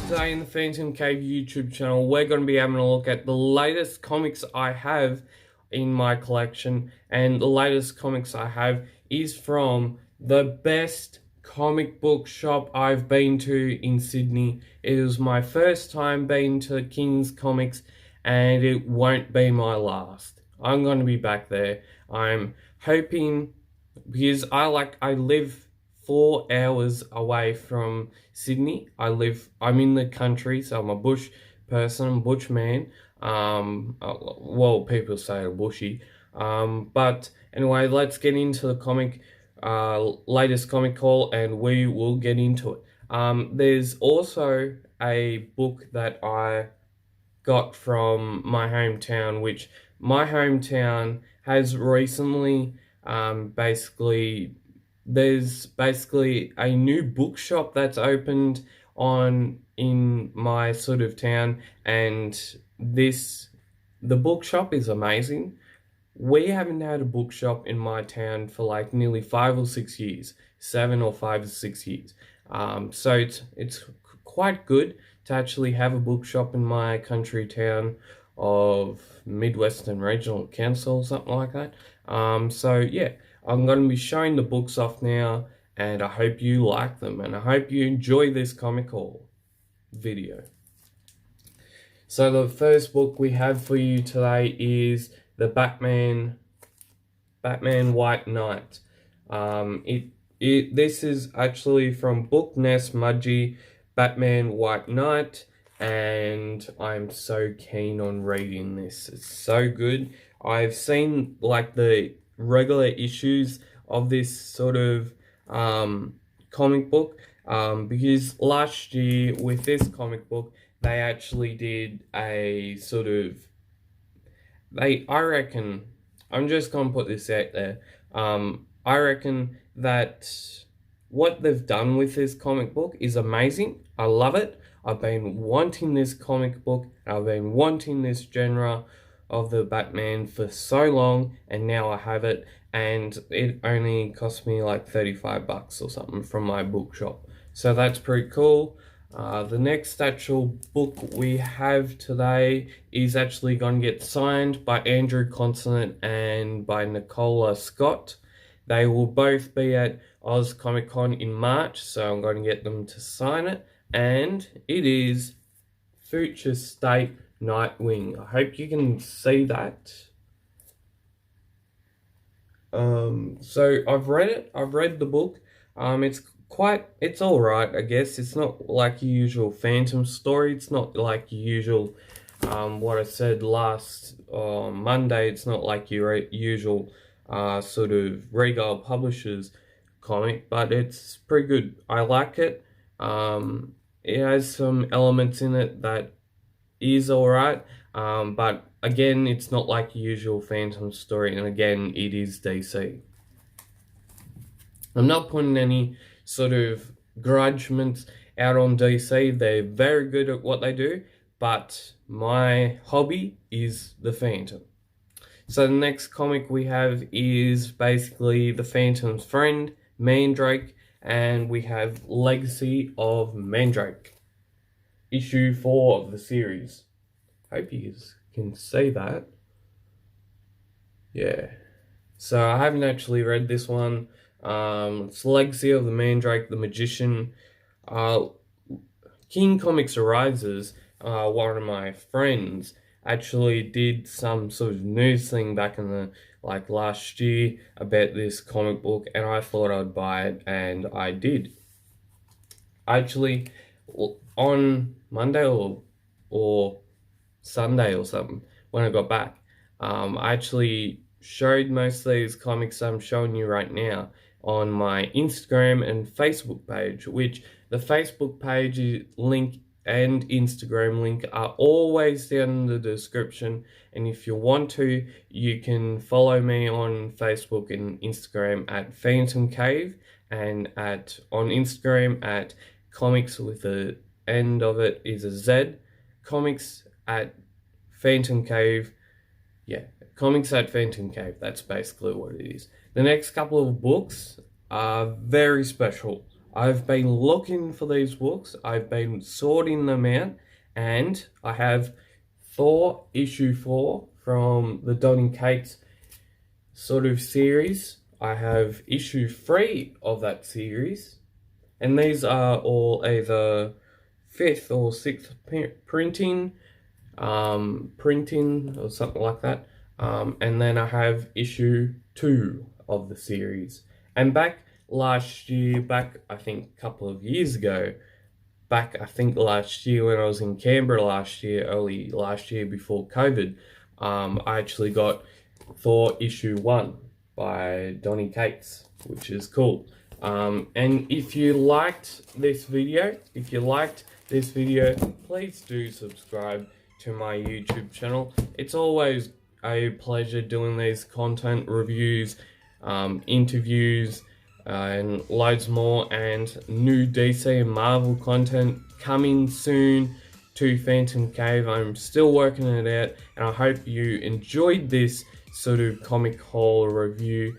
Today in the Phantom Cave YouTube channel, we're going to be having a look at the latest comics I have in my collection. And the latest comics I have is from the best comic book shop I've been to in Sydney. It was my first time being to King's Comics, and it won't be my last. I'm going to be back there. I'm hoping, because I live 4 hours away from Sydney. I'm in the country, so I'm a bush person, bush man. Well, people say a bushy. But anyway, let's get into the latest comic haul, and we will get into it. There's also a book that I got from my hometown, which my hometown has recently there's basically a new bookshop that's opened in my sort of town, and the bookshop is amazing. We haven't had a bookshop in my town for like nearly 5 or 6 years, 7 or 5 or 6 years. So it's quite good to actually have a bookshop in my country town of Midwestern Regional Council, something like that. So yeah, I'm going to be showing the books off now, and I hope you like them, and I hope you enjoy this comic haul video. So the first book we have for you today is the Batman White Knight. This is actually from Book Nest Mudgee, Batman White Knight, and I'm so keen on reading this. It's so good. I've seen like the regular issues of this sort of comic book, because last year with this comic book they actually did a sort of, I reckon, I'm just gonna put this out there, I reckon that what they've done with this comic book is amazing. I love it. I've been wanting this comic book, I've been wanting this genre of the Batman for so long, and now I have it, and it only cost me like 35 bucks or something from my bookshop. So that's pretty cool. The next actual book we have today is actually going to get signed by Andrew Consonant and by Nicola Scott. They will both be at Oz Comic Con in March, so I'm going to get them to sign it. And it is Future State Nightwing. I hope you can see that. So I've read it. I've read the book. It's all right, I guess. It's not like your usual Phantom story. It's not like your usual, what I said last Monday. It's not like your usual sort of Regal Publishers comic, but it's pretty good. I like it. It has some elements in it that is alright, but again, it's not like your usual Phantom story, and again, it is DC. I'm not putting any sort of grudgements out on DC. They're very good at what they do, but my hobby is the Phantom. So the next comic we have is basically the Phantom's friend, Mandrake, and we have Legacy of Mandrake, issue 4 of the series. Hope you can see that. Yeah. So I haven't actually read this one. It's Legacy of the Mandrake, the Magician. King Comics Arises, one of my friends, actually did some sort of news thing back in the last year about this comic book, and I thought I'd buy it, and I did. Actually, on Monday or Sunday or something, when I got back, I actually showed most of these comics I'm showing you right now on my Instagram and Facebook page, which the Facebook page link and Instagram link are always down in the description, and if you want to, you can follow me on Facebook and Instagram at PhantomCave, and on Instagram at comics with the end of it is a Z, comics at PhantomCave. Yeah, comics at PhantomCave. That's basically what it is. The next couple of books are very special. I've been looking for these books, I've been sorting them out, and I have Thor issue 4 from the Donny Cates sort of series. I have issue 3 of that series, and these are all either 5th or 6th printing or something like that. And then I have issue 2 of the series. And back last year, I think a couple of years ago, I think last year when I was in Canberra early last year before COVID, I actually got Thor issue 1 by Donny Cates, which is cool. And if you liked this video, please do subscribe to my YouTube channel. It's always a pleasure doing these content reviews, interviews, and loads more, and new DC and Marvel content coming soon to PhantomCave. I'm still working it out, and I hope you enjoyed this sort of comic haul review,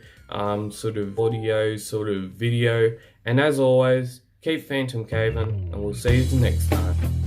sort of audio, sort of video. And as always, keep PhantomCaving, and we'll see you next time.